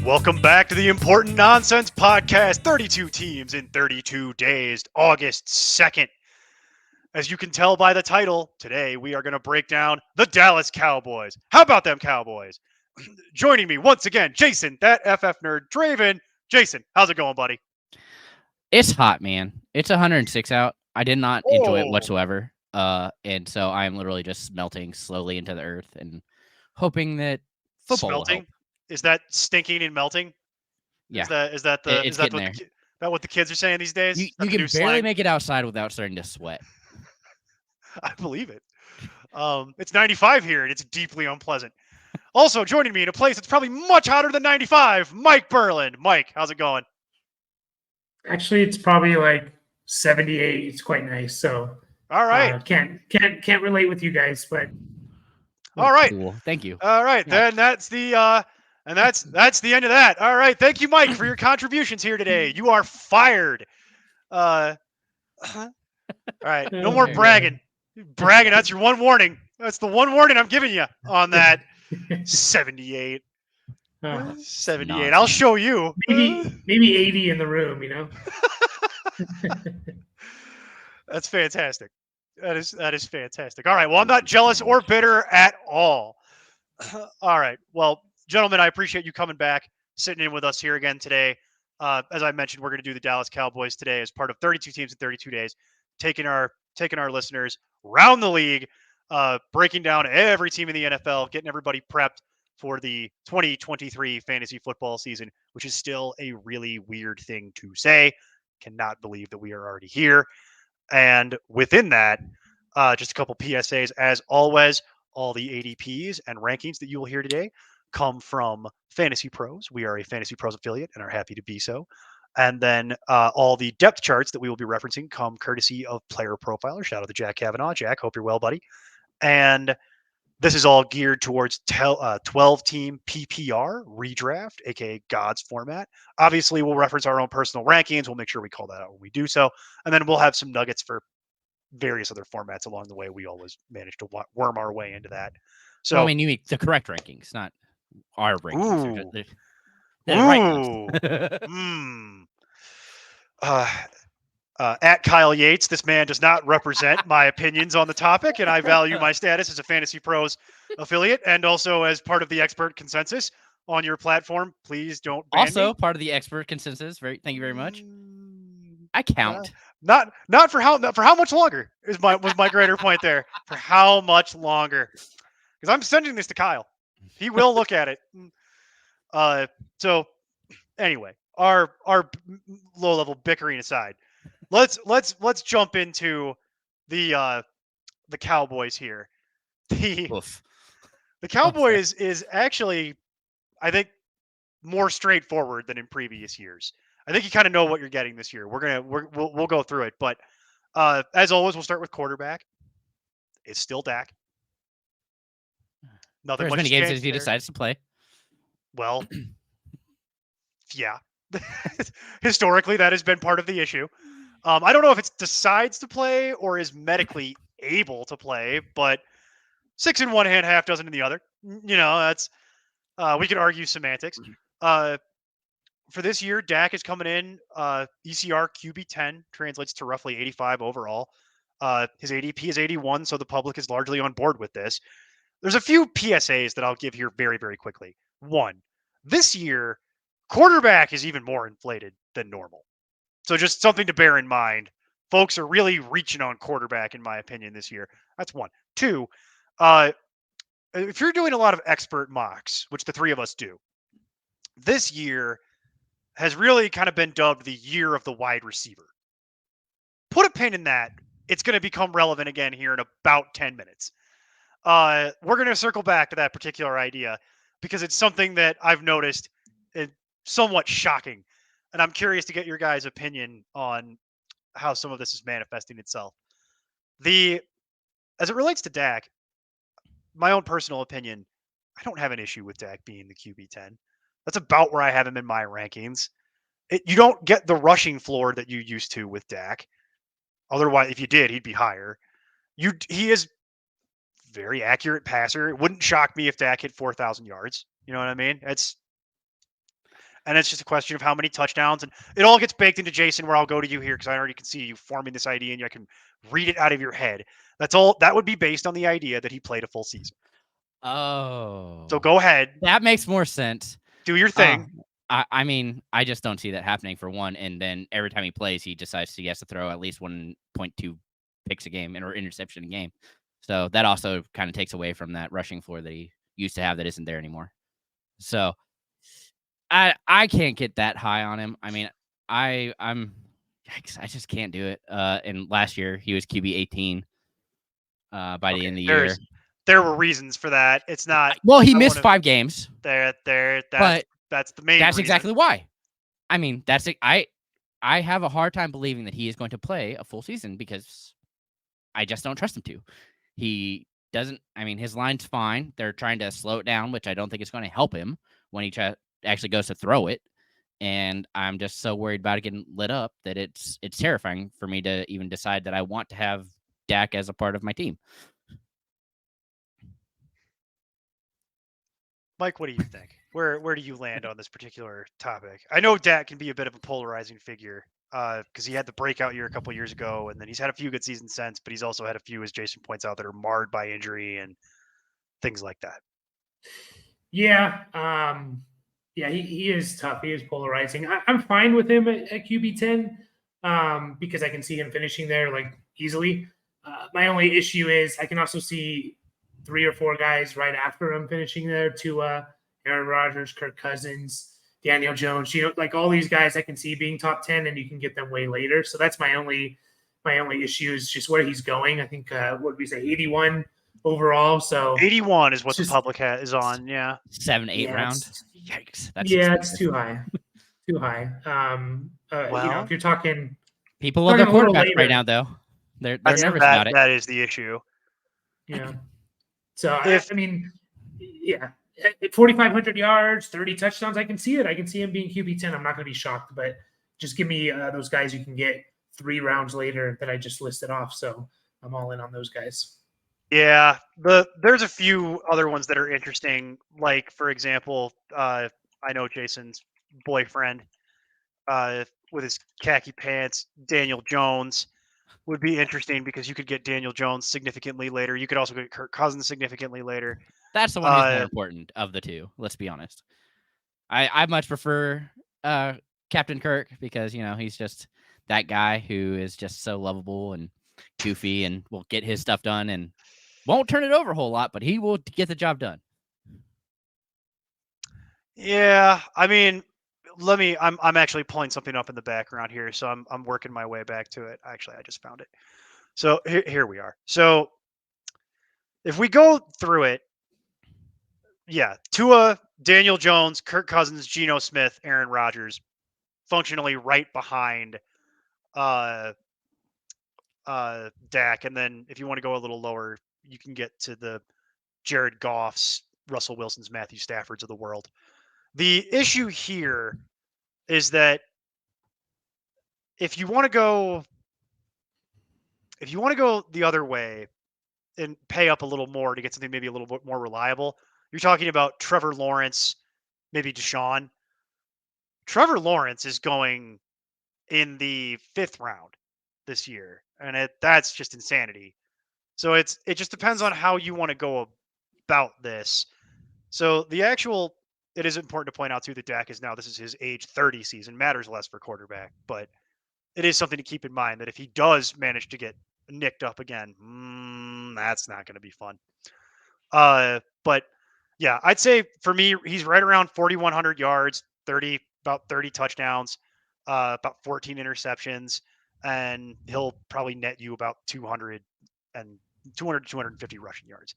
Welcome back to the Important Nonsense Podcast, 32 teams in 32 days, August 2nd. As you can tell by the title, today we are going to break down the Dallas Cowboys. How about them Cowboys? Joining me once again, Jason, that FF nerd, Draven. Jason, how's it going, buddy? It's hot, man. It's 106 out. I did not enjoy it Oh. whatsoever. And so I am literally just melting slowly into the earth and hoping that football will Smelting? help. Is that stinking and melting? Yeah, Is that it's getting there. what the kids are saying these days? You Is that the can new barely slang? make it outside without starting to sweat. I believe it. It's 95 here, and it's deeply unpleasant. Also joining me in a place that's probably much hotter than 95, Mike Burland. Mike, how's it going? Actually, it's probably like 78. It's quite nice. So, All right. Can't relate with you guys, but All right. Cool. Thank you. All right. Yeah. Then that's the that's the end of that. All right. Thank you, Mike, for your contributions here today. You are fired. All right. No more bragging. Bragging. That's your one warning. That's the one warning I'm giving you on that. 78. 78. I'll show you. maybe 80 in the room. You know. That's fantastic. That is fantastic. All right. Well, I'm not jealous or bitter at all. All right. Well, gentlemen, I appreciate you coming back, sitting in with us here again today. As I mentioned, we're going to do the Dallas Cowboys today as part of 32 teams in 32 days, taking our listeners around the league, breaking down every team in the NFL, getting everybody prepped for the 2023 fantasy football season, which is still a really weird thing to say. Cannot believe that we are already here. And within that, just a couple PSAs. As always, all the ADPs and rankings that you will hear today come from Fantasy Pros. We are a Fantasy Pros affiliate and are happy to be so. And then all the depth charts that we will be referencing come courtesy of Player Profiler. Shout out to Jack Kavanaugh. Jack, hope you're well, buddy. And this is all geared towards 12-team PPR redraft, aka God's format. Obviously, we'll reference our own personal rankings. We'll make sure we call that out when we do so. And then we'll have some nuggets for various other formats along the way. We always manage to worm our way into that. So, Well, I mean, you mean the correct rankings, not our rankings. Ooh. They're right. At Kyle Yates, this man does not represent my opinions on the topic, and I value my status as a Fantasy Pros affiliate and also as part of the expert consensus on your platform. Please don't ban Also, me. part of the expert consensus. Thank you very much. I count. Not for how much longer was my greater point there. For how much longer? Because I'm sending this to Kyle. He will look at it. So anyway, our low level bickering aside, let's jump into the Cowboys here. The Cowboys is actually, I think, more straightforward than in previous years. I think you kind of know what you're getting this year. We'll go through it, but as always, we'll start with quarterback. It's still Dak. Nothing For as much many games changed as he there. decides to play. Well, yeah. Historically, that has been part of the issue. I don't know if it's decides to play or is medically able to play, but 6 in one hand, half dozen in the other. You know, that's we could argue semantics. For this year, Dak is coming in. ECR QB 10 translates to roughly 85 overall. His ADP is 81, so the public is largely on board with this. There's a few PSAs that I'll give here very, very quickly. One, this year, quarterback is even more inflated than normal. So just something to bear in mind. Folks are really reaching on quarterback, in my opinion, this year. That's one. Two, if you're doing a lot of expert mocks, which the three of us do, this year has really kind of been dubbed the year of the wide receiver. Put a pin in that. It's going to become relevant again here in about 10 minutes. We're going to circle back to that particular idea because it's something that I've noticed is somewhat shocking. And I'm curious to get your guys' opinion on how some of this is manifesting itself. As it relates to Dak, my own personal opinion, I don't have an issue with Dak being the QB 10. That's about where I have him in my rankings. You don't get the rushing floor that you used to with Dak. Otherwise, if you did, he'd be higher. He is very accurate passer. It wouldn't shock me if Dak hit 4,000 yards. You know what I mean? And it's just a question of how many touchdowns. And it all gets baked into Jason, where I'll go to you here because I already can see you forming this idea and I can read it out of your head. That's all. That would be based on the idea that he played a full season. Oh. So go ahead. That makes more sense. Do your thing. I mean, I just don't see that happening for one. And then every time he plays, he decides he has to throw at least 1.2 picks a game or interception a game. So that also kind of takes away from that rushing floor that he used to have that isn't there anymore. So I can't get that high on him. I mean, I just can't do it. And last year he was QB 18 by the end of the year. There were reasons for that. It's not. Well, he missed 5 games. That's the main. That's reason. exactly why. I mean, I have a hard time believing that he is going to play a full season because I just don't trust him to. He doesn't. I mean, his line's fine. They're trying to slow it down, which I don't think is going to help him when he actually goes to throw it. And I'm just so worried about it getting lit up that it's terrifying for me to even decide that I want to have Dak as a part of my team. Mike, what do you think? Where do you land on this particular topic? I know Dak can be a bit of a polarizing figure because he had the breakout year a couple years ago, and then he's had a few good seasons since, but he's also had a few, as Jason points out, that are marred by injury and things like that. Yeah. Yeah, he is tough. He is polarizing. I'm fine with him at QB 10 because I can see him finishing there like easily. My only issue is I can also see 3 or 4 guys right after him finishing there to Aaron Rodgers, Kirk Cousins, Daniel Jones. Like all these guys I can see being top 10, and you can get them way later. So that's my only issue is just where he's going. I think what did we say, 81 overall. So 81 is what the public is on. Yeah, 7-8 round. Yikes! That's it's too high. Too high. If you're talking, people love their quarterback right now, though. They're nervous about it. That is the issue. Yeah. So I mean, yeah, at 4,500 yards, 30 touchdowns, I can see it. I can see him being QB 10. I'm not going to be shocked, but just give me those guys you can get 3 rounds later that I just listed off. So I'm all in on those guys. Yeah, there's a few other ones that are interesting. Like, for example, I know Jason's boyfriend with his khaki pants, Daniel Jones, would be interesting because you could get Daniel Jones significantly later. You could also get Kirk Cousins significantly later. That's the one who's more important of the two. Let's be honest. I much prefer Captain Kirk because he's just that guy who is just so lovable and goofy and will get his stuff done and won't turn it over a whole lot, but he will get the job done. Yeah, I mean, I'm actually pulling something up in the background here, so I'm working my way back to it. Actually, I just found it. So here we are. So if we go through it, yeah, Tua, Daniel Jones, Kirk Cousins, Geno Smith, Aaron Rodgers, functionally right behind Dak, and then if you want to go a little lower, you can get to the Jared Goffs, Russell Wilsons, Matthew Staffords of the world. The issue here is that if you want to go the other way and pay up a little more to get something maybe a little bit more reliable, you're talking about Trevor Lawrence, maybe Deshaun. Trevor Lawrence is going in the 5th round this year, and that's just insanity. So it just depends on how you want to go about this. So it is important to point out too that Dak this is his age 30 season, matters less for quarterback, but it is something to keep in mind that if he does manage to get nicked up again, that's not going to be fun. But yeah, I'd say for me, he's right around 4,100 yards, about 30 touchdowns, about 14 interceptions, and he'll probably net you about 200 to 250 rushing yards.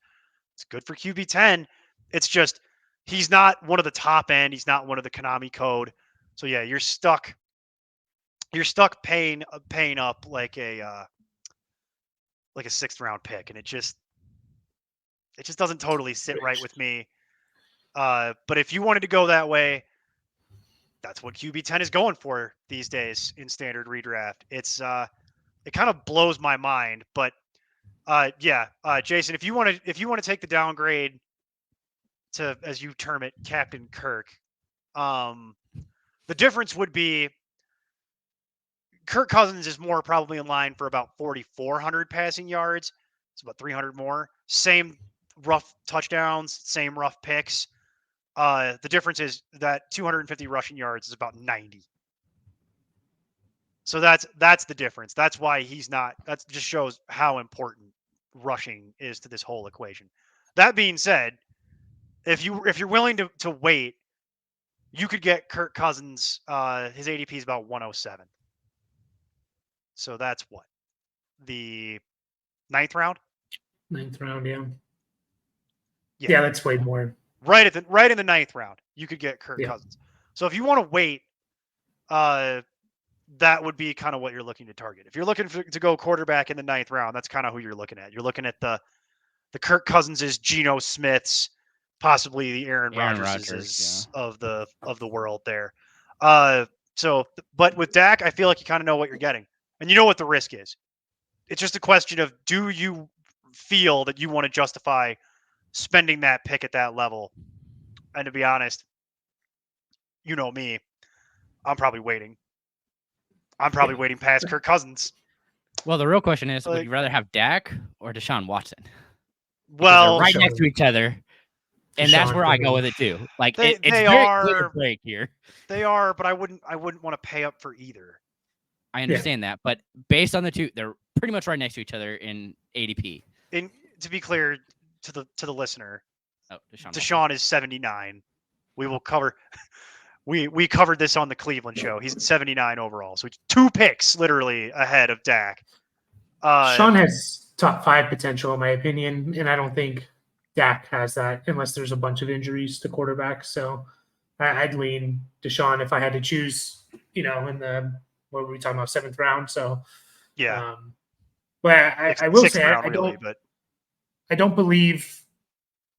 It's good for QB 10. It's just he's not one of the top end. He's not one of the Konami code. So yeah, you're stuck paying up like a 6th round pick, and it just doesn't totally sit right with me. But if you wanted to go that way, that's what QB 10 is going for these days in standard redraft. It kind of blows my mind, but Jason, if you want to take the downgrade to, as you term it, Captain Kirk, The difference would be Kirk Cousins is more probably in line for about 4,400 passing yards. It's about 300 more. Same rough touchdowns, same rough picks. The difference is that 250 rushing yards is about 90. So that's the difference. That's why he's not. That just shows how important rushing is to this whole equation. That being said, if you're willing to wait, you could get Kirk Cousins. His ADP is about 107. So that's what, the 9th round. 9th round, yeah, that's way more. Right in the 9th round, you could get Kirk Cousins. So if you want to wait, that would be kind of what you're looking to target. If you're looking to go quarterback in the 9th round, that's kind of who you're looking at. You're looking at the Kirk Cousinses, Geno Smiths, possibly the Aaron Rodgerses of the world there. So, but with Dak, I feel like you kind of know what you're getting, and you know what the risk is. It's just a question of, do you feel that you want to justify spending that pick at that level? And to be honest, you know me, I'm probably waiting. I'm probably waiting past Kirk Cousins. Well, the real question is, would you rather have Dak or Deshaun Watson? Well, they're right next to each other, and that's where I go with it too. Like it's very clear break here. They are, but I wouldn't want to pay up for either. I understand that, but based on the two, they're pretty much right next to each other in ADP. And to be clear to the listener, Deshaun is 79. We will cover. We covered this on the Cleveland show. He's 79 overall, so he's 2 picks literally ahead of Dak. Sean has top 5 potential, in my opinion, and I don't think Dak has that unless there's a bunch of injuries to quarterbacks. So I'd lean Deshaun if I had to choose, in the, what were we talking about, 7th round? So, yeah. But I will say, I don't believe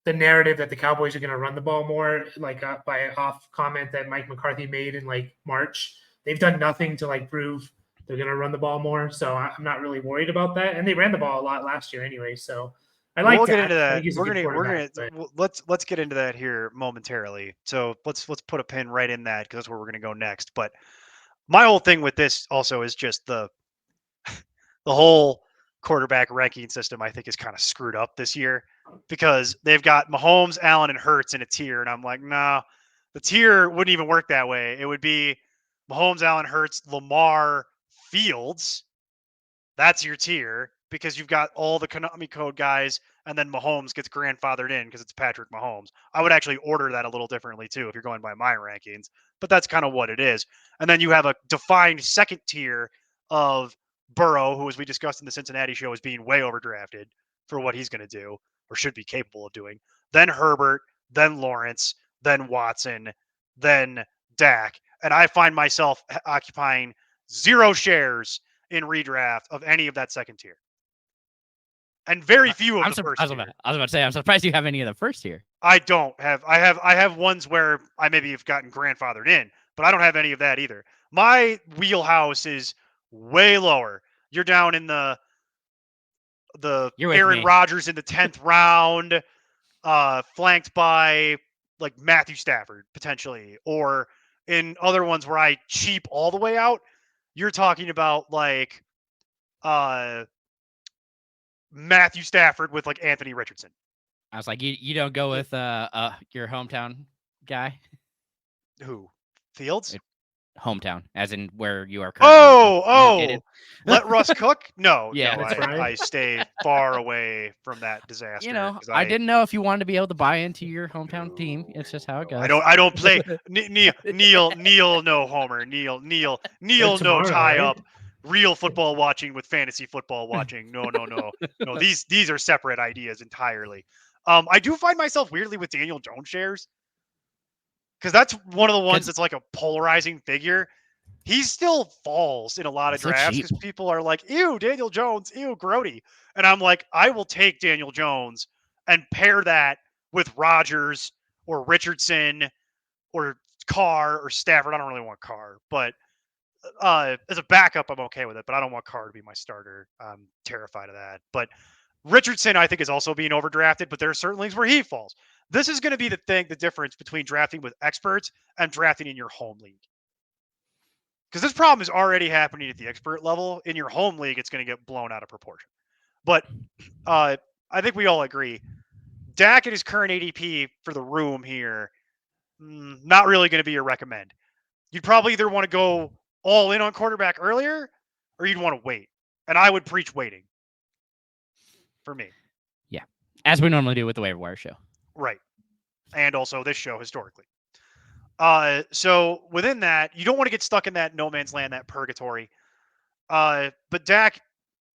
the narrative that the Cowboys are going to run the ball more, like by an off comment that Mike McCarthy made in like March. They've done nothing to like prove they're going to run the ball more. So I'm not really worried about that. And they ran the ball a lot last year anyway. So I like get into that. Let's get into that here momentarily. So let's put a pin right in that, because that's where we're going to go next. But my whole thing with this also is just the whole quarterback ranking system, I think, is kind of screwed up this year, because they've got Mahomes, Allen, and Hurts in a tier. And I'm like, nah, the tier wouldn't even work that way. It would be Mahomes, Allen, Hurts, Lamar, Fields. That's your tier, because you've got all the Konami code guys, and then Mahomes gets grandfathered in because it's Patrick Mahomes. I would actually order that a little differently too if you're going by my rankings, but that's kind of what it is. And then you have a defined second tier of Burrow, who, as we discussed in the Cincinnati show, is being way overdrafted for what he's going to do or should be capable of doing. Then Herbert, then Lawrence, then Watson, then Dak. And I find myself occupying 0 shares in redraft of any of that second tier, and very few of the first tier. I was about to say, I'm surprised you have any of the first tier. I don't have. I have ones where I maybe have gotten grandfathered in, but I don't have any of that either. My wheelhouse is way lower. You're down in the Aaron Rodgers in the 10th round, flanked by like Matthew Stafford potentially, or in other ones where I cheap all the way out. You're talking about like Matthew Stafford with like Anthony Richardson. I was like, you don't go with your hometown guy? Who? Fields? Hometown, as in where you are currently. Let Russ cook? No, yeah, no, I stay far away from that disaster. I didn't know if you wanted to be able to buy into your hometown team. It's just how it goes. I don't play Neil no homer. Neil no tie up. Real football watching with fantasy football watching. No. These are separate ideas entirely. I do find myself weirdly with Daniel Jones shares, because that's one of the ones that's like a polarizing figure. He still falls in a lot of drafts because people are like, ew, Daniel Jones, ew, grody. And I'm like, I will take Daniel Jones and pair that with Rodgers or Richardson or Carr or Stafford. I don't really want Carr, but as a backup, I'm okay with it, but I don't want Carr to be my starter. I'm terrified of that. But Richardson, I think, is also being overdrafted, but there are certain leagues where he falls. This is going to be the difference between drafting with experts and drafting in your home league. because this problem is already happening at the expert level. In your home league, it's going to get blown out of proportion. But I think we all agree, Dak at his current ADP for the room here, not really going to be your recommend. You'd probably either want to go all in on quarterback earlier, or you'd want to wait. And I would preach waiting for me. Yeah, as we normally do with the waiver wire show. Right. And also this show historically. So within that, you don't want to get stuck in that no man's land, that purgatory. But Dak,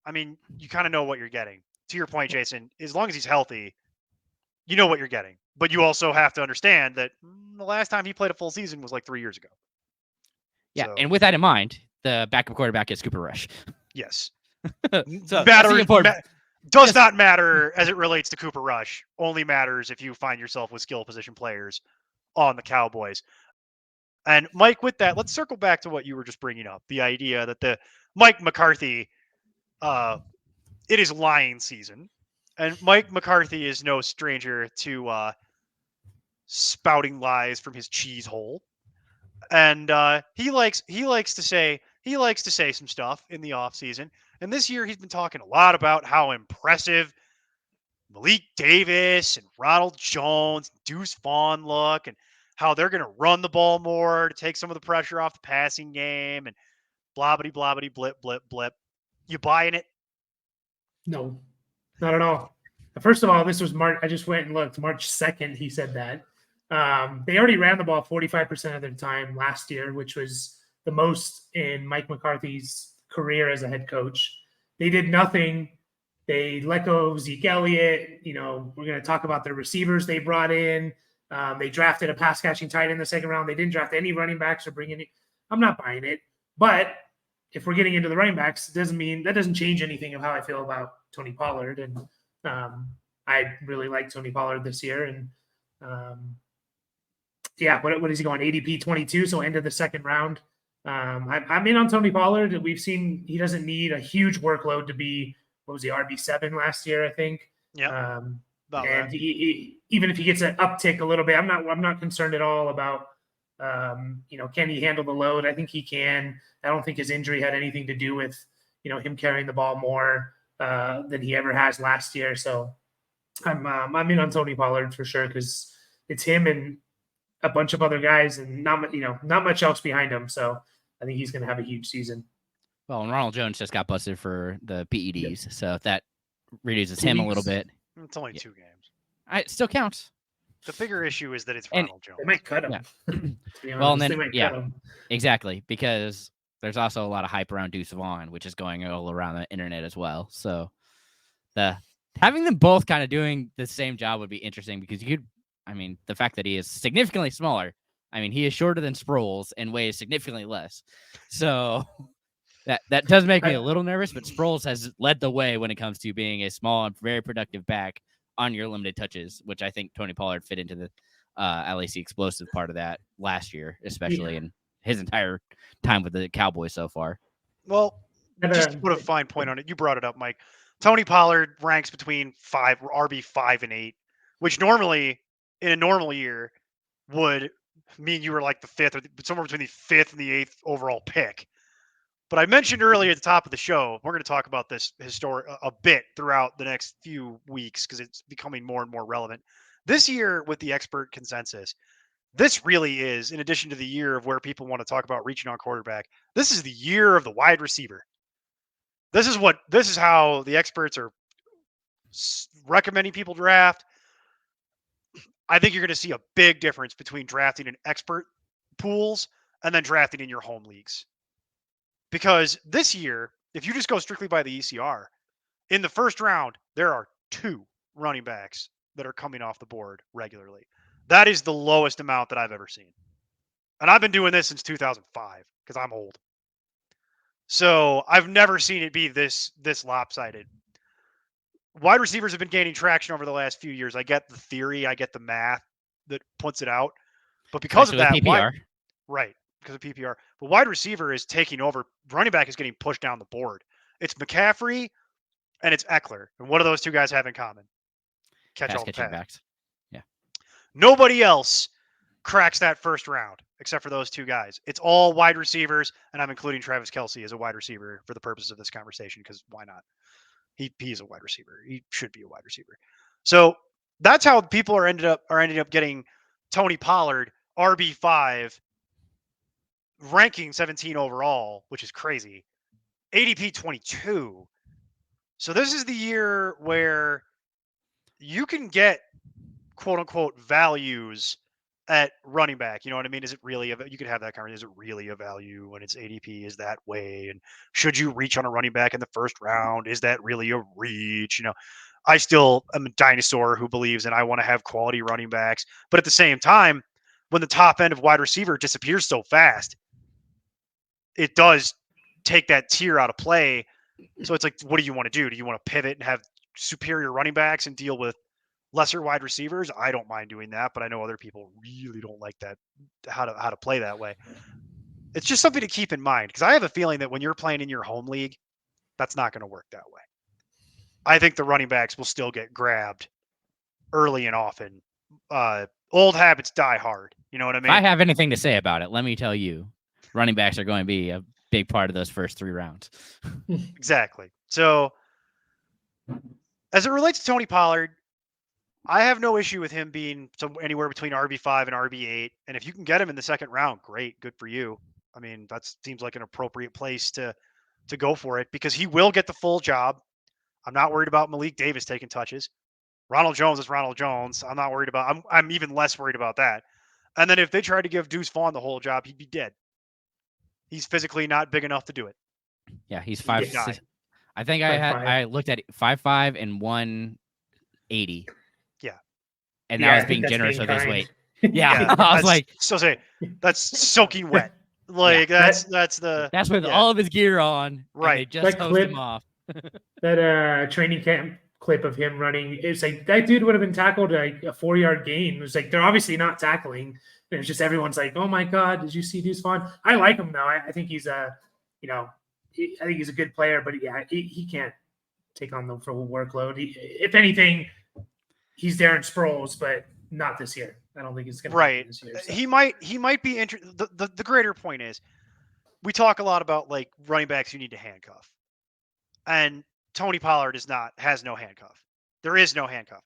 I mean, you kind of know what you're getting. To your point, Jason, as long as he's healthy, you know what you're getting. But you also have to understand that the last time he played a full season was like 3 years ago. Yeah, So, and with that in mind, the backup quarterback is Cooper Rush. yes. So that's the important. Does not matter as it relates to Cooper Rush. Only matters if you find yourself with skill position players on the Cowboys. And Mike, with that, let's circle back to what you were just bringing up. The idea that the Mike McCarthy, it is lying season. And Mike McCarthy is no stranger to spouting lies from his cheese hole. And he likes to say some stuff in the offseason. And this year he's been talking a lot about how impressive Malik Davis and Ronald Jones, Deuce Vaughn look, and how they're going to run the ball more to take some of the pressure off the passing game, and blobbity blip blip blip. You buying it? No, not at all. First of all, this was March. I just went and looked. March 2nd, he said that. They already ran the ball 45% of their time last year, which was the most in Mike McCarthy's career as a head coach. They did nothing. They let go of Zeke Elliott. You know, we're going to talk about the receivers they brought in. They drafted a pass catching tight end in the second round. They didn't draft any running backs or bring any. I'm not buying it. But if we're getting into the running backs, it doesn't change anything of how I feel about Tony Pollard. And I really like Tony Pollard this year. And what is he going? ADP 22, so end of the second round. I'm in on Tony Pollard. We've seen he doesn't need a huge workload to be, what was he, RB7 last year, I think. Yeah. And he, even if he gets an uptick a little bit, I'm not concerned at all about, can he handle the load? I think he can. I don't think his injury had anything to do with, him carrying the ball more than he ever has last year. So I'm in on Tony Pollard for sure, because it's him and a bunch of other guys and not much else behind him. So I think he's going to have a huge season. Well, and Ronald Jones just got busted for the PEDs, so if that reduces him a little bit. It's only 2 games. It still counts. The bigger issue is that it's Ronald Jones. They might cut him. Yeah. Well, and then exactly, because there's also a lot of hype around Deuce Vaughn, which is going all around the internet as well. So having them both kind of doing the same job would be interesting, because the fact that he is significantly smaller. He is shorter than Sproles and weighs significantly less. So that does make me a little nervous, but Sproles has led the way when it comes to being a small and very productive back on your limited touches, which I think Tony Pollard fit into the at least the explosive part of that last year, especially in his entire time with the Cowboys so far. Well, just to put a fine point on it, you brought it up, Mike. Tony Pollard ranks between RB 5 and 8, which normally in a normal year would mean you were like the 5th or somewhere between the 5th and the 8th overall pick. But I mentioned earlier at the top of the show, we're going to talk about this a bit throughout the next few weeks because it's becoming more and more relevant. This year, with the expert consensus, this really is, in addition to the year of where people want to talk about reaching on quarterback, this is the year of the wide receiver. This is how the experts are recommending people draft. I think you're going to see a big difference between drafting in expert pools and then drafting in your home leagues. Because this year, if you just go strictly by the ECR, in the first round, there are 2 running backs that are coming off the board regularly. That is the lowest amount that I've ever seen. And I've been doing this since 2005 because I'm old. So I've never seen it be this lopsided. Wide receivers have been gaining traction over the last few years. I get the theory. I get the math that puts it out. But because of that, PPR. Right. Because of PPR. But wide receiver is taking over. Running back is getting pushed down the board. It's McCaffrey and it's Eckler. And what do those 2 guys have in common? Catch all the pass. Backs. Yeah. Nobody else cracks that first round except for those two guys. It's all wide receivers, and I'm including Travis Kelce as a wide receiver for the purposes of this conversation because why not? He's a wide receiver. He should be a wide receiver. So that's how people are ending up getting Tony Pollard RB5, ranking 17 overall, which is crazy. ADP 22. So this is the year where you can get quote unquote values at running back. You know what I mean? Is it really you could have that conversation. Is it really a value when its ADP is that way? And should you reach on a running back in the first round? Is that really a reach? I still am a dinosaur who believes and I want to have quality running backs. But at the same time, when the top end of wide receiver disappears so fast, it does take that tier out of play. So it's like, what do you want to do? Do you want to pivot and have superior running backs and deal with lesser wide receivers? I don't mind doing that, but I know other people really don't like that, how to play that way. It's just something to keep in mind because I have a feeling that when you're playing in your home league, that's not going to work that way. I think the running backs will still get grabbed early and often. Old habits die hard. You know what I mean? If I have anything to say about it, let me tell you, running backs are going to be a big part of those first 3 rounds. Exactly. So as it relates to Tony Pollard, I have no issue with him being anywhere between RB5 and RB8. And if you can get him in the second round, great. Good for you. I mean, that seems like an appropriate place to go for it because he will get the full job. I'm not worried about Malik Davis taking touches. Ronald Jones is Ronald Jones. I'm not worried about I'm even less worried about that. And then if they tried to give Deuce Vaughn the whole job, he'd be dead. He's physically not big enough to do it. Yeah, he's 5'6". I think 5'5". I looked at 5'5" and 180. Yeah. And that was being generous with his weight. Yeah. I was like, so say that's soaking wet. Like that's with all of his gear on. Right. They just hosed him off. That training camp clip of him running, it's like that dude would have been tackled like a 4-yard gain. It was like they're obviously not tackling. And it's just everyone's like, oh my God, did you see Deuce Vaughn? I like him though. I think he's I think he's a good player, but yeah, he can't take on the full workload. If anything, he's Darren Sproles, but not this year. I don't think it's going to happen this year. So. He might be interested. The greater point is, we talk a lot about like running backs you need to handcuff, and Tony Pollard has no handcuff. There is no handcuff.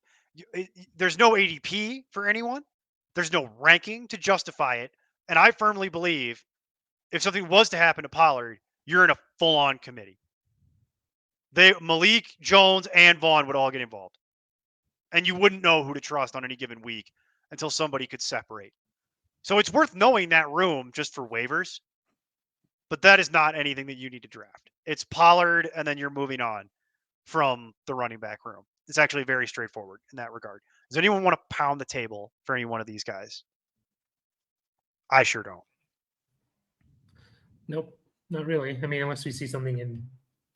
There's no ADP for anyone. There's no ranking to justify it, and I firmly believe if something was to happen to Pollard, you're in a full-on committee. Malik, Jones, and Vaughn would all get involved. And you wouldn't know who to trust on any given week until somebody could separate. So it's worth knowing that room just for waivers, but that is not anything that you need to draft. It's Pollard, and then you're moving on from the running back room. It's actually very straightforward in that regard. Does anyone want to pound the table for any one of these guys? I sure don't. Nope, not really. I mean, unless we see something in,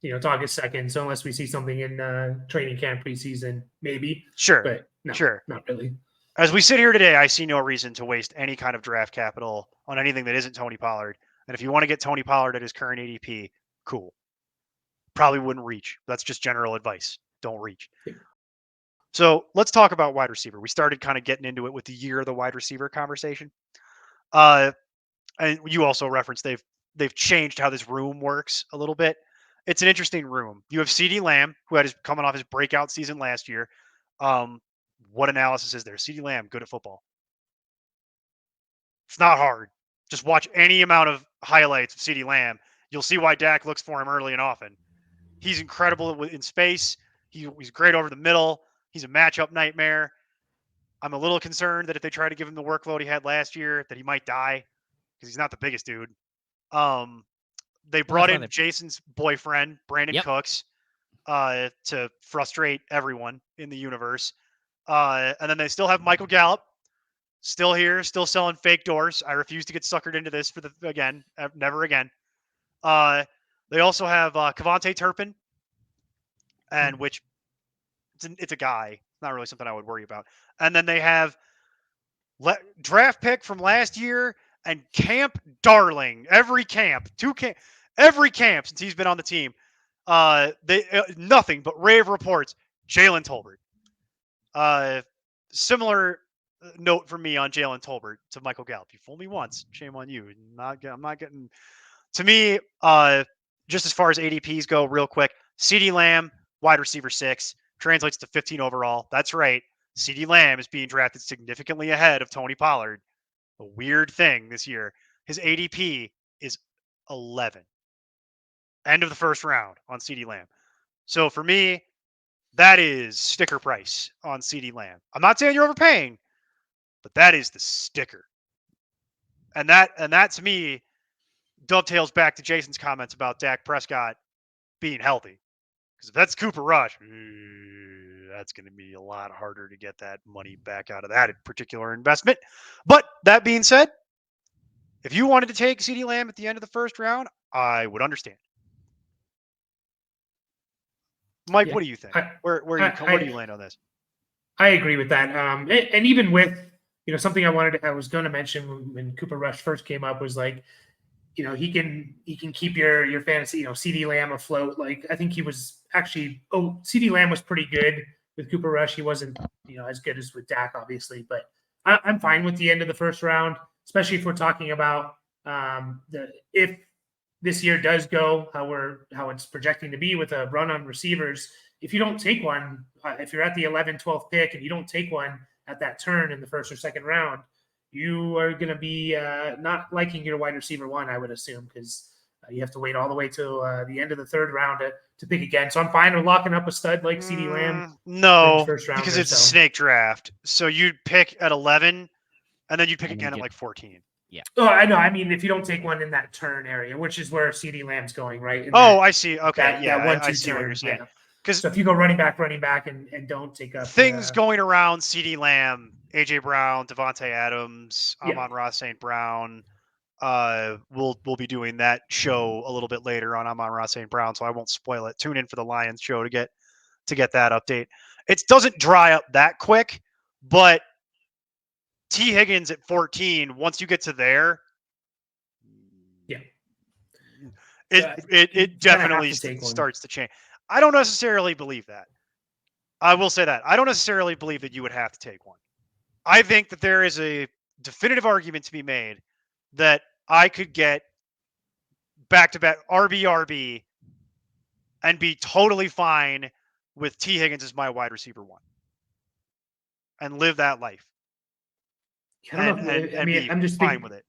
it's August 2nd. So unless we see something in training camp preseason, maybe. Sure. But no, sure. Not really. As we sit here today, I see no reason to waste any kind of draft capital on anything that isn't Tony Pollard. And if you want to get Tony Pollard at his current ADP, cool. Probably wouldn't reach. That's just general advice. Don't reach. Yeah. So let's talk about wide receiver. We started kind of getting into it with the year of the wide receiver conversation. And you also referenced they've changed how this room works a little bit. It's an interesting room. You have Ceedee Lamb, who coming off his breakout season last year. What analysis is there? Ceedee Lamb, good at football. It's not hard. Just watch any amount of highlights of Ceedee Lamb. You'll see why Dak looks for him early and often. He's incredible in space. He's great over the middle. He's a matchup nightmare. I'm a little concerned that if they try to give him the workload he had last year, that he might die because he's not the biggest dude. They brought in Jason's boyfriend, Brandin Cooks, to frustrate everyone in the universe. And then they still have Michael Gallup, still here, still selling fake doors. I refuse to get suckered into this never again. They also have Kevontae Turpin, and which it's a guy. It's not really something I would worry about. And then they have draft pick from last year and camp darling. Every camp since he's been on the team. They nothing but rave reports. Jalen Tolbert. Similar note from me on Jalen Tolbert to Michael Gallup. You fool me once, shame on you. I'm not getting. To me, just as far as ADPs go, real quick, CeeDee Lamb, wide receiver 6, translates to 15 overall. That's right. CeeDee Lamb is being drafted significantly ahead of Tony Pollard. A weird thing this year. His ADP is 11. End of the first round on CeeDee Lamb. So for me, that is sticker price on CeeDee Lamb. I'm not saying you're overpaying, but that is the sticker. And that to me dovetails back to Jason's comments about Dak Prescott being healthy. Because if that's Cooper Rush, that's going to be a lot harder to get that money back out of that particular investment. But that being said, if you wanted to take CeeDee Lamb at the end of the first round, I would understand. Mike, what do you think? Where do you land on this? I agree with that. And even with, something I was going to mention when Cooper Rush first came up was like, he can keep your fantasy, CeeDee Lamb afloat. Like, I think he was actually, CeeDee Lamb was pretty good with Cooper Rush. He wasn't, as good as with Dak, obviously, but I'm fine with the end of the first round, especially if we're talking about if this year does go how it's projecting to be with a run on receivers. If you don't take one, if you're at the 11th, 12th pick and you don't take one at that turn in the first or second round, you are going to be not liking your wide receiver 1, I would assume, because you have to wait all the way till the end of the third round to pick again. So I'm fine with locking up a stud like CeeDee Lamb. No, because it's a snake draft. So you'd pick at 11, and then you'd pick again at like 14. Yeah. Oh, I know. I mean, if you don't take one in that turn area, which is where CeeDee Lamb's going, right? I see. Okay, I see what you're saying. So if you go running back, and don't take up things going around CeeDee Lamb, AJ Brown, Devontae Adams, Amon-Ra St. Brown. We'll be doing that show a little bit later on Amon-Ra St. Brown, so I won't spoil it. Tune in for the Lions show to get that update. It doesn't dry up that quick, but T. Higgins at 14, once you get to there, it definitely starts to change. I don't necessarily believe that. I will say that. I don't necessarily believe that you would have to take one. I think that there is a definitive argument to be made that I could get back-to-back RB and be totally fine with T. Higgins as my wide receiver 1 and live that life. I'm just fine with it.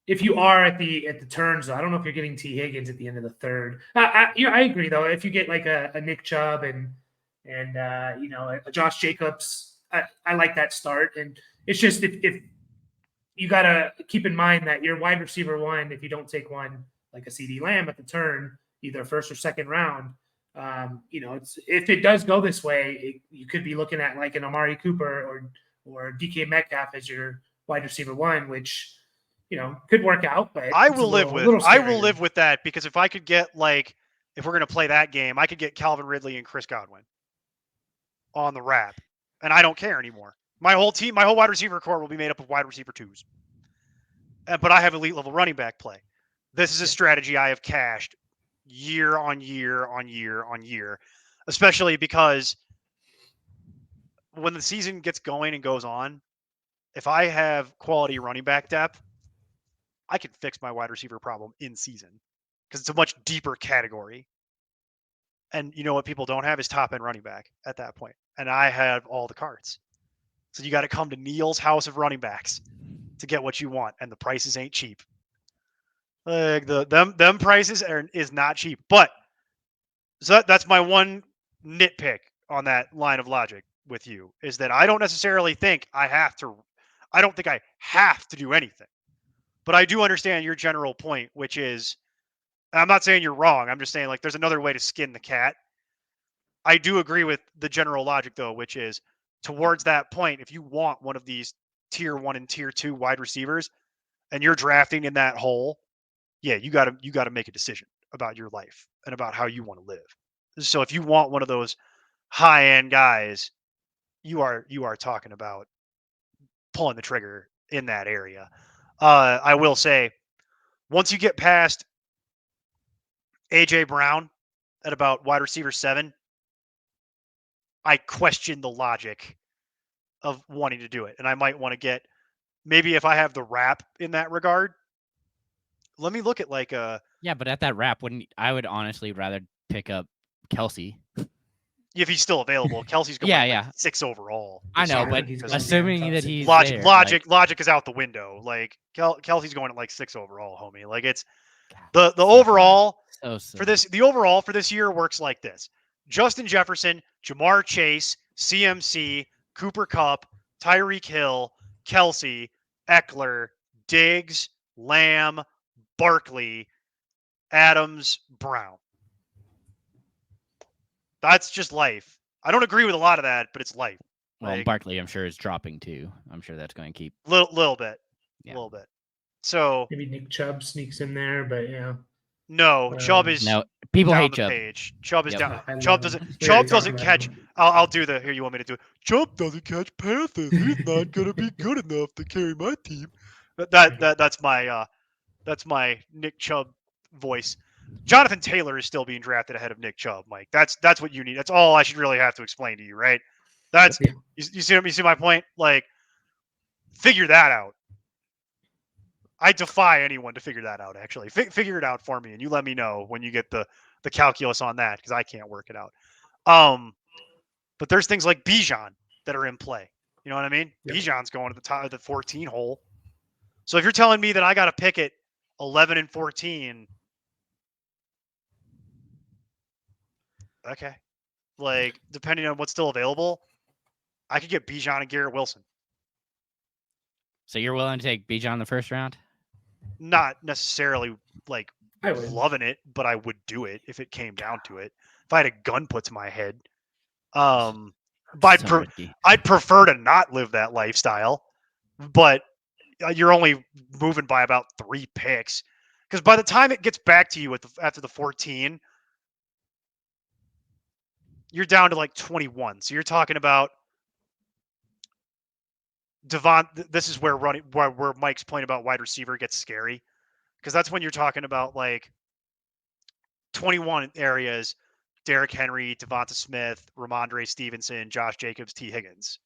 If you are at the turns, I don't know if you're getting T. Higgins at the end of the third. I agree though. If you get like a Nick Chubb and a Josh Jacobs, I like that start. And it's just if you got to keep in mind that your wide receiver 1, if you don't take one like a CeeDee Lamb at the turn, either first or second round, if it does go this way, you could be looking at like an Amari Cooper or DK Metcalf as your wide receiver 1, which could work out. But I will live with that, because if I could get if we're going to play that game, I could get Calvin Ridley and Chris Godwin on the wrap, and I don't care anymore. My whole team, my whole wide receiver core will be made up of wide receiver 2s. But I have elite level running back play. This is a strategy I have cashed year on year on year on year, especially because when the season gets going and goes on, if I have quality running back depth, I can fix my wide receiver problem in season because it's a much deeper category. And you know what people don't have is top end running back at that point. And I have all the cards. So you got to come to Neil's house of running backs to get what you want. And the prices ain't cheap. Like them prices is not cheap. But so that's my one nitpick on that line of logic with you, is that I don't necessarily think I have to do anything. But I do understand your general point, which is, I'm not saying you're wrong. I'm just saying there's another way to skin the cat. I do agree with the general logic though, which is towards that point, if you want one of these tier 1 and tier 2 wide receivers and you're drafting in that hole, yeah, you got to make a decision about your life and about how you want to live. So if you want one of those high-end guys, you are talking about pulling the trigger in that area. I will say, once you get past AJ Brown at about wide receiver 7, I question the logic of wanting to do it. And I might want to get, maybe if I have the wrap in that regard, let me look at like Yeah, but at that wrap, I would honestly rather pick up Kelsey. if he's still available. Kelsey's going Yeah, like yeah. 6 overall. I know, Yeah, but he's because going assuming top that six. he's logic, there, logic is out the window. Like Kelsey's going at like 6 overall, homie. Like it's God, the overall so for this. The overall for this year works like this: Justin Jefferson, Jamar Chase, CMC, Cooper Kupp, Tyreek Hill, Kelsey, Eckler, Diggs, Lamb, Barkley, Adams, Brown. That's just life. I don't agree with a lot of that, but it's life. Well, Like, Barkley, I'm sure, is dropping too. I'm sure that's going to keep. little bit. Yeah. Little bit. So Maybe Nick Chubb sneaks in there, but yeah. no, Chubb is No, people down hate the Chubb. page. Chubb is Yep. down. I Chubb love him. doesn't. We Chubb already talked doesn't about catch. him. I'll do the. Here, you want me to do it? Chubb doesn't catch Panthers. He's not gonna be good enough to carry my team. That's my Nick Chubb voice. Jonathan Taylor is still being drafted ahead of Nick Chubb, Mike. That's what you need. That's all I should really have to explain to you, right? That's Yeah. you see my point? Like, figure that out. I defy anyone to figure that out. Actually, figure it out for me, and you let me know when you get the calculus on that, because I can't work it out. But there's things like Bijan that are in play. You know what I mean? Yep. Bijan's going to the top of the 14 hole. So if you're telling me that I got to pick at 11 and 14, okay, like depending on what's still available, I could get Bijan and Garrett Wilson. So you're willing to take Bijan in the first round? Not necessarily like I would. loving it, but I would do it if it came down to it. If I had a gun put to my head, but So risky. I'd prefer to not live that lifestyle. But you're only moving by about 3 picks, because by the time it gets back to you after the 14, you're down to like 21. So you're talking about Devon. This is where where Mike's point about wide receiver gets scary, because that's when you're talking about like 21 areas: Derrick Henry, Devonta Smith, Ramondre Stevenson, Josh Jacobs, T. Higgins.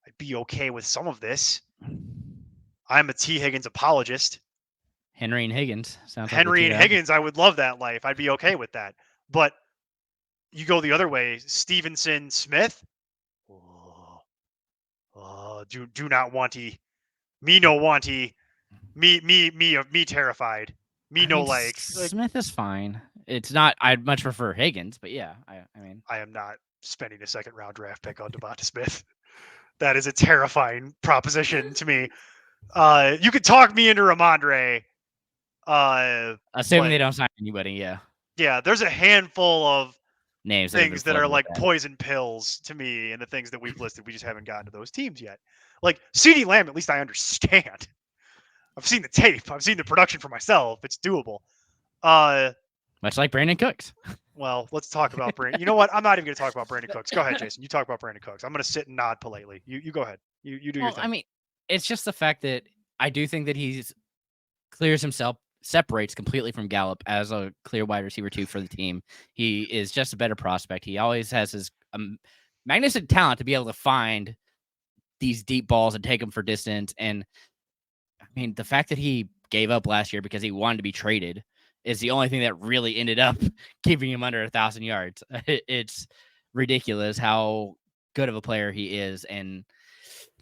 I'd be okay with some of this. I'm a T. Higgins apologist. Henry and Higgins. Sounds Henry like and Higgins, I would love that life. I'd be okay with that. But you go the other way, Stevenson, Smith. Do not wanty. Me no wanty. Me terrified. Me no like. Smith is fine. It's not. I'd much prefer Higgins, but yeah, I mean, I am not spending a second round draft pick on Devonta Smith. That is a terrifying proposition to me. You could talk me into Ramondre. assuming they don't sign anybody, yeah. Yeah, there's a handful of Names things that are like that. poison pills to me, and the things that we've listed, we just haven't gotten to those teams yet. Like CeeDee Lamb, at least I understand. I've seen the tape. I've seen the production for myself. It's doable. Much like Brandin Cooks. Well, let's talk about Brandin. You know what? I'm not even going to talk about Brandin Cooks. Go ahead, Jason. You talk about Brandin Cooks. I'm going to sit and nod politely. You go ahead. You do your thing. I mean, it's just the fact that I do think that he's clears himself, separates completely from Gallup as a clear wide receiver 2 for the team. He is just a better prospect. He always has his magnificent talent to be able to find these deep balls and take them for distance. And I mean, the fact that he gave up last year because he wanted to be traded is the only thing that really ended up keeping him under 1,000 yards. It's ridiculous how good of a player he is. And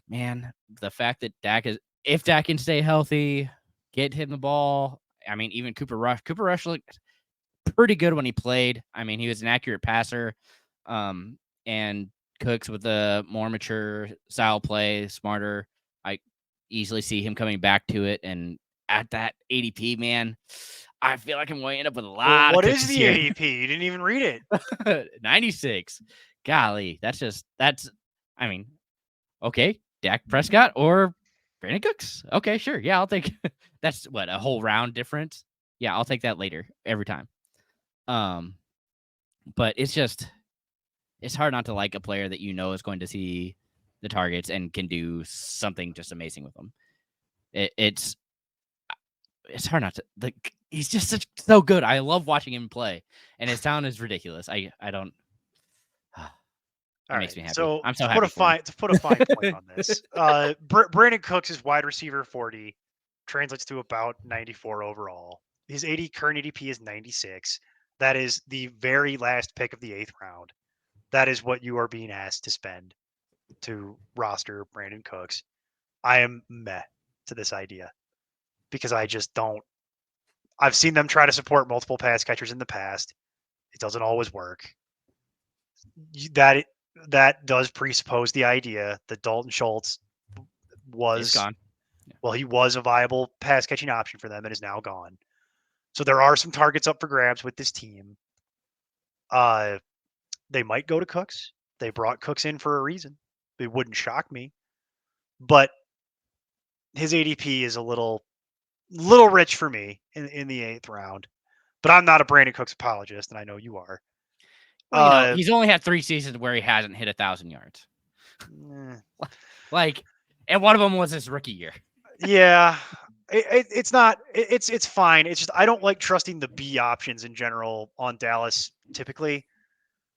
man, the fact that if Dak can stay healthy, get him the ball. I mean, even Cooper Rush looked pretty good when he played. I mean, he was an accurate passer. And Cooks with a more mature style play, smarter. I easily see him coming back to it. And at that ADP, man, I feel like I'm going to end up with a lot. What of is the here. ADP? You didn't even read it. 96. Golly, I mean, okay, Dak Prescott or Brandin Cooks. Okay, sure. Yeah, I'll take that's what, a whole round difference. Yeah, I'll take that later every time. But it's hard not to like a player that you know is going to see the targets and can do something just amazing with them. It's hard not to like. He's just so good. I love watching him play, and his talent is ridiculous. I don't. That makes me happy. So I'm so to happy put a for him. fine point on this, Brandin Cooks is wide receiver 40, translates to about 94 overall. His current ADP is 96. That is the very last pick of the 8th round. That is what you are being asked to spend to roster Brandin Cooks. I am meh to this idea because I just don't. I've seen them try to support multiple pass catchers in the past. It doesn't always work. That does presuppose the idea that Dalton Schultz He's gone. well, he was a viable pass catching option for them and is now gone. So there are some targets up for grabs with this team. They might go to Cooks. They brought Cooks in for a reason. It wouldn't shock me. But his ADP is a little rich for me in the 8th round. But I'm not a Brandin Cooks apologist, and I know you are. Well, he's only had 3 seasons where he hasn't hit 1,000 yards. And one of them was his rookie year. Yeah, it's not. It's fine. It's just I don't like trusting the B options in general on Dallas typically.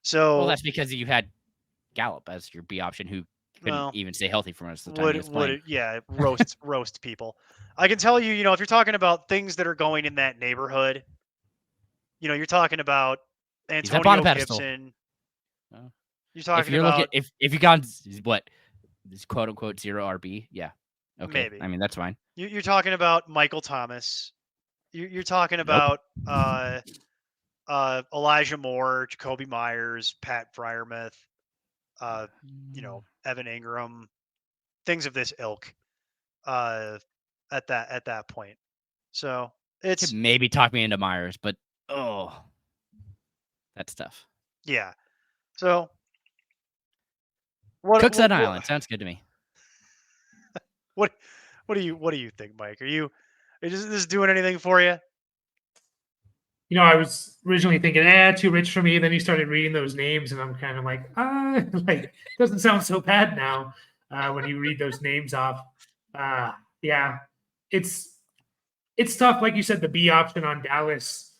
So well, that's because you had Gallup as your B option, who couldn't even stay healthy for most of the time he was playing. Roast people. I can tell you, if you're talking about things that are going in that neighborhood, you're talking about Antonio Gibson. Oh. You're talking about if you got what this quote unquote 0 RB, yeah, okay, maybe. I mean that's fine. You're talking about Michael Thomas. You're talking about Elijah Moore, Jacoby Myers, Pat Freiermuth, Evan Ingram, things of this ilk. At that point, so it's maybe talk me into Myers, but that's tough. Yeah. So Cooks on Island sounds good to me. What do you think, Mike? Is this doing anything for you? I was originally thinking, too rich for me. Then you started reading those names, and I'm kind of like, doesn't sound so bad now when you read those names off. Yeah, it's tough. Like you said, the B option on Dallas,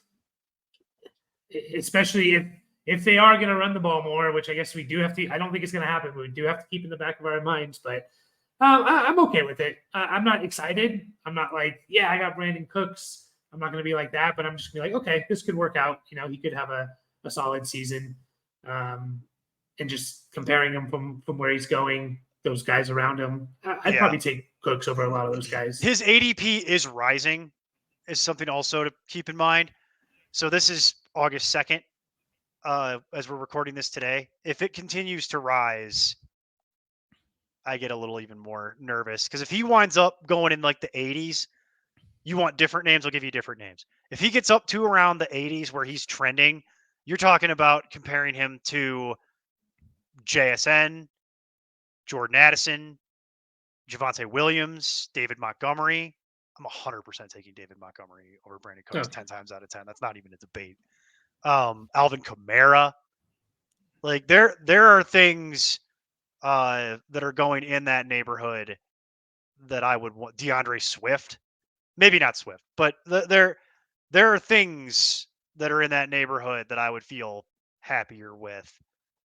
especially if they are going to run the ball more, which I guess we do have to. I don't think it's going to happen, but we do have to keep in the back of our minds. But I'm okay with it. I'm not excited. I'm not like, yeah, I got Brandin Cooks. I'm not going to be like that, but I'm just going to be like, okay, this could work out. He could have a solid season. And just comparing him from where he's going, those guys around him, I'd probably take Cooks over a lot of those guys. His ADP is rising, is something also to keep in mind. So this is August 2nd, as we're recording this today. If it continues to rise, I get a little even more nervous because if he winds up going in like the 80s, you want different names, I'll give you different names. If he gets up to around the 80s where he's trending, you're talking about comparing him to JSN, Jordan Addison, Javonte Williams, David Montgomery. I'm 100% taking David Montgomery over Brandin Cooks 10 times out of 10. That's not even a debate. Alvin Kamara. Like there are things that are going in that neighborhood that I would want. DeAndre Swift. Maybe not Swift, but there are things that are in that neighborhood that I would feel happier with.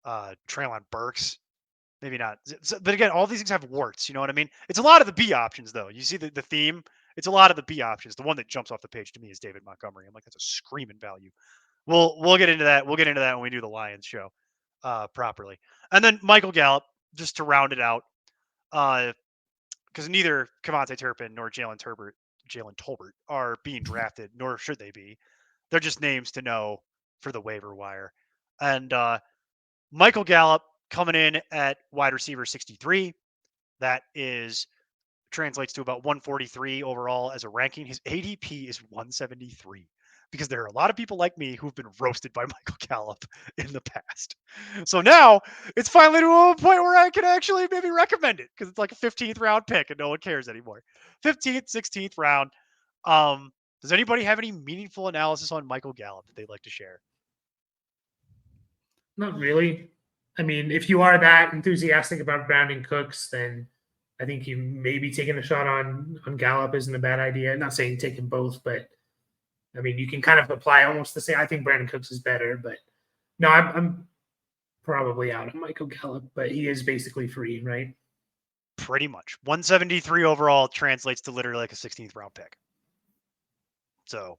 Treylon Burks, maybe not. But again, all these things have warts. You know what I mean? It's a lot of the B options, though. You see the theme? It's a lot of the B options. The one that jumps off the page to me is David Montgomery. I'm like, that's a screaming value. We'll get into that. We'll get into that when we do the Lions show properly. And then Michael Gallup, just to round it out, because neither Kevontae Turpin nor Jalen Tolbert are being drafted, nor should they be. They're just names to know for the waiver wire. And Michael Gallup coming in at wide receiver 63. That translates to about 143 overall as a ranking. His ADP is 173 because there are a lot of people like me who've been roasted by Michael Gallup in the past. So now it's finally to a point where I can actually maybe recommend it because it's like a 15th round pick and no one cares anymore. 15th, 16th round. Does anybody have any meaningful analysis on Michael Gallup that they'd like to share? Not really. I mean, if you are that enthusiastic about Brandin Cooks, then I think you maybe taking a shot on Gallup isn't a bad idea. I'm not saying take them both, but I mean, you can kind of apply almost the same. I think Brandin Cooks is better, but no, I'm probably out on Michael Gallup, but he is basically free, right? Pretty much. 173 overall translates to literally like a 16th round pick. So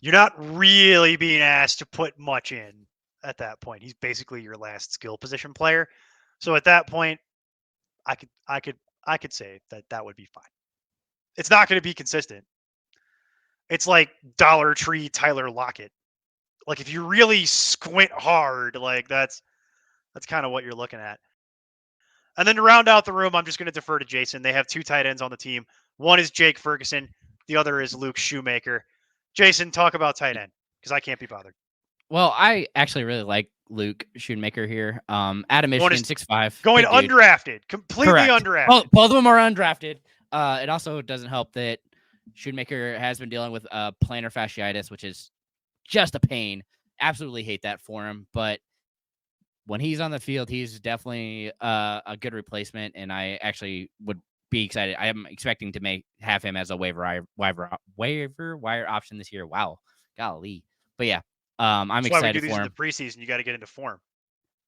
you're not really being asked to put much in at that point. He's basically your last skill position player. So at that point, I could say that would be fine. It's not going to be consistent. It's like Dollar Tree Tyler Lockett. Like if you really squint hard, like that's kind of what you're looking at. And then to round out the room, I'm just going to defer to Jason. They have 2 tight ends on the team. One is Jake Ferguson. The other is Luke Shoemaker. Jason, talk about tight end because I can't be bothered. Well, I actually really like Luke Shoemaker here. Out of Michigan, 6'5". Going big dude. undrafted. Completely Correct. undrafted. Both of them are undrafted. It also doesn't help that Shoemaker has been dealing with plantar fasciitis, which is just a pain. Absolutely hate that for him. But when he's on the field, he's definitely a good replacement, and I actually would be excited. I am expecting to have him as a waiver wire option this year. Wow, golly! But yeah, I'm That's excited why we do these for in him. the preseason. You got to get into form.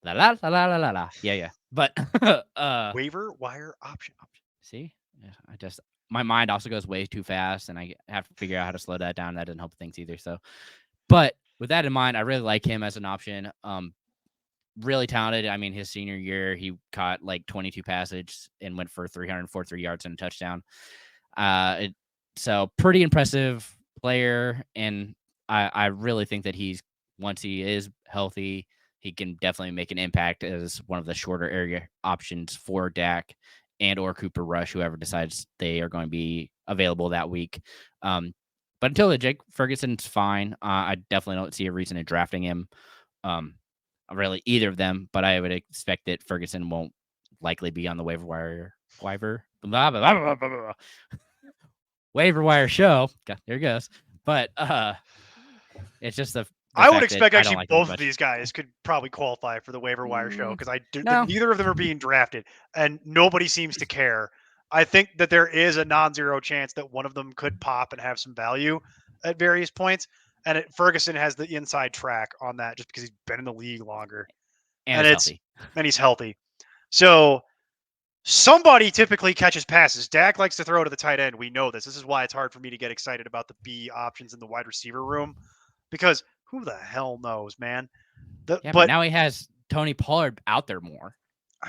La la la la la la. Yeah. But Waiver wire option. See, yeah, my mind also goes way too fast, and I have to figure out how to slow that down. That doesn't help things either. So, but with that in mind, I really like him as an option. Really talented. I mean, his senior year, he caught like 22 passes and went for 343 yards and a touchdown. So pretty impressive player. And I really think that once he is healthy, he can definitely make an impact as one of the shorter area options for Dak and or Cooper Rush, whoever decides they are going to be available that week. But until then, Jake Ferguson's fine. I definitely don't see a reason in drafting him. Really either of them, but I would expect that Ferguson won't likely be on the waiver wire show. There it goes. But it's just I would expect actually both of these guys could probably qualify for the waiver wire show because neither of them are being drafted and nobody seems to care. I think that there is a non-zero chance that one of them could pop and have some value at various points. And Ferguson has the inside track on that just because he's been in the league longer. And he's healthy. So somebody typically catches passes. Dak likes to throw to the tight end. We know this. This is why it's hard for me to get excited about the B options in the wide receiver room because who the hell knows, man? But now he has Tony Pollard out there more.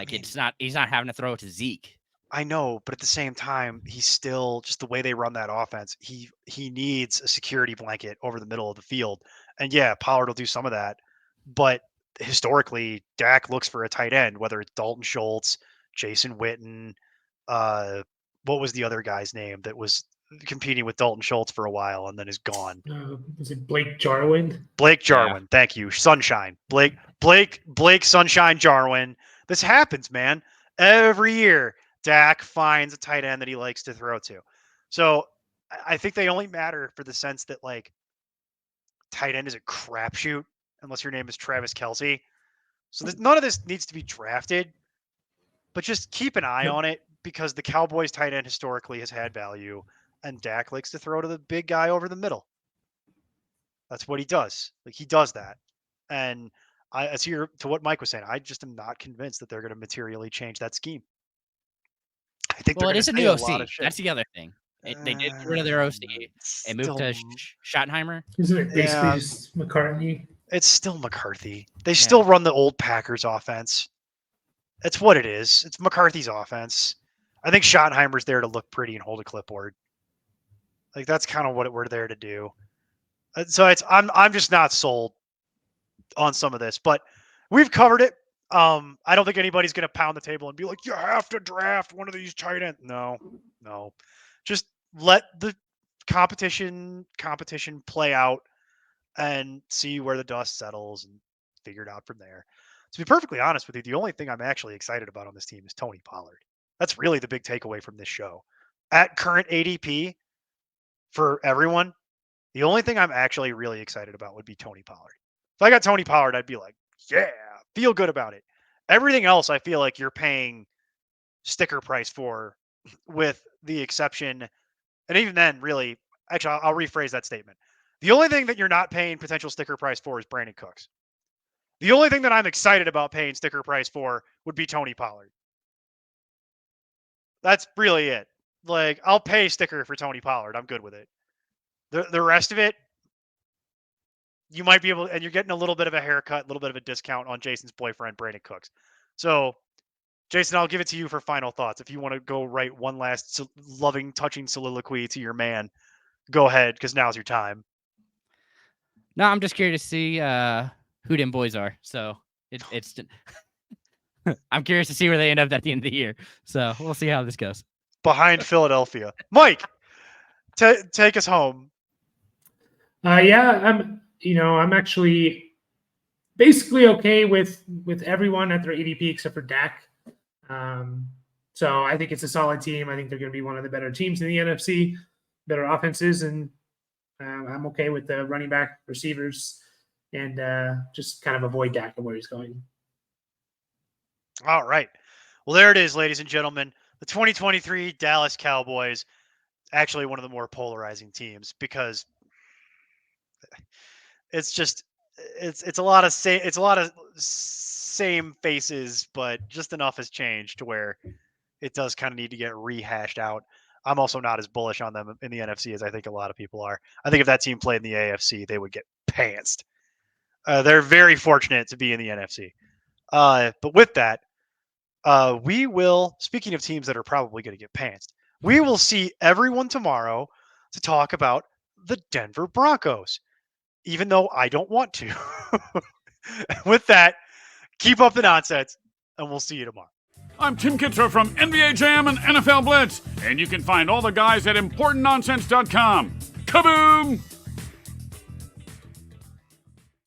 He's not having to throw it to Zeke. I know, but at the same time, he's still just the way they run that offense. He needs a security blanket over the middle of the field. And yeah, Pollard will do some of that. But historically, Dak looks for a tight end, whether it's Dalton Schultz, Jason Witten, what was the other guy's name that was competing with Dalton Schultz for a while and then is gone? Was it Blake Jarwin? Blake Jarwin, yeah. Thank you. Sunshine. Blake Sunshine Jarwin. This happens, man. Every year, Dak finds a tight end that he likes to throw to. So I think they only matter for the sense that like tight end is a crapshoot unless your name is Travis Kelce. So none of this needs to be drafted, but just keep an eye on it because the Cowboys tight end historically has had value and Dak likes to throw to the big guy over the middle. That's what he does. Like he does that. And to what Mike was saying, I just am not convinced that they're going to materially change that scheme. I think it is a new OC. That's the other thing. They did get rid of their OC and moved to Schottenheimer. Isn't it basically just McCarthy? It's still McCarthy. They still run the old Packers offense. That's what it is. It's McCarthy's offense. I think Schottenheimer's there to look pretty and hold a clipboard. Like that's kind of what we're there to do. So I'm just not sold on some of this, but we've covered it. I don't think anybody's going to pound the table and be like, you have to draft one of these tight ends. No. Just let the competition play out and see where the dust settles and figure it out from there. To be perfectly honest with you, the only thing I'm actually excited about on this team is Tony Pollard. That's really the big takeaway from this show. At current ADP for everyone, the only thing I'm actually really excited about would be Tony Pollard. If I got Tony Pollard, I'd be like, yeah, feel good about it. Everything else, I feel like you're paying sticker price for, with the exception, and even then, really, actually, I'll rephrase that statement. The only thing that you're not paying potential sticker price for is Brandin Cooks. The only thing that I'm excited about paying sticker price for would be Tony Pollard. That's really it. Like, I'll pay sticker for Tony Pollard. I'm good with it. The rest of it, you might be able, and you're getting a little bit of a haircut, a little bit of a discount on Jason's boyfriend, Brandin Cooks. So, Jason, I'll give it to you for final thoughts. If you want to go write one last loving, touching soliloquy to your man, go ahead, because now's your time. No, I'm just curious to see who them boys are. So it's I'm curious to see where they end up at the end of the year. So we'll see how this goes. Behind Philadelphia. Mike, take us home. I'm actually basically okay with everyone at their ADP except for Dak. So I think it's a solid team. I think they're going to be one of the better teams in the NFC, better offenses, and I'm okay with the running back, receivers, and just kind of avoid Dak and where he's going. All right. Well, there it is, ladies and gentlemen. The 2023 Dallas Cowboys, actually one of the more polarizing teams, because it's a lot of same faces, but just enough has changed to where it does kind of need to get rehashed out. I'm also not as bullish on them in the NFC as I think a lot of people are. I think if that team played in the AFC, they would get pantsed. They're very fortunate to be in the NFC. But with that, we will, speaking of teams that are probably going to get pantsed, we will see everyone tomorrow to talk about the Denver Broncos, even though I don't want to. With that, keep up the nonsense, and we'll see you tomorrow. I'm Tim Kitzer from NBA Jam and NFL Blitz, and you can find all the guys at ImportantNonsense.com. Kaboom!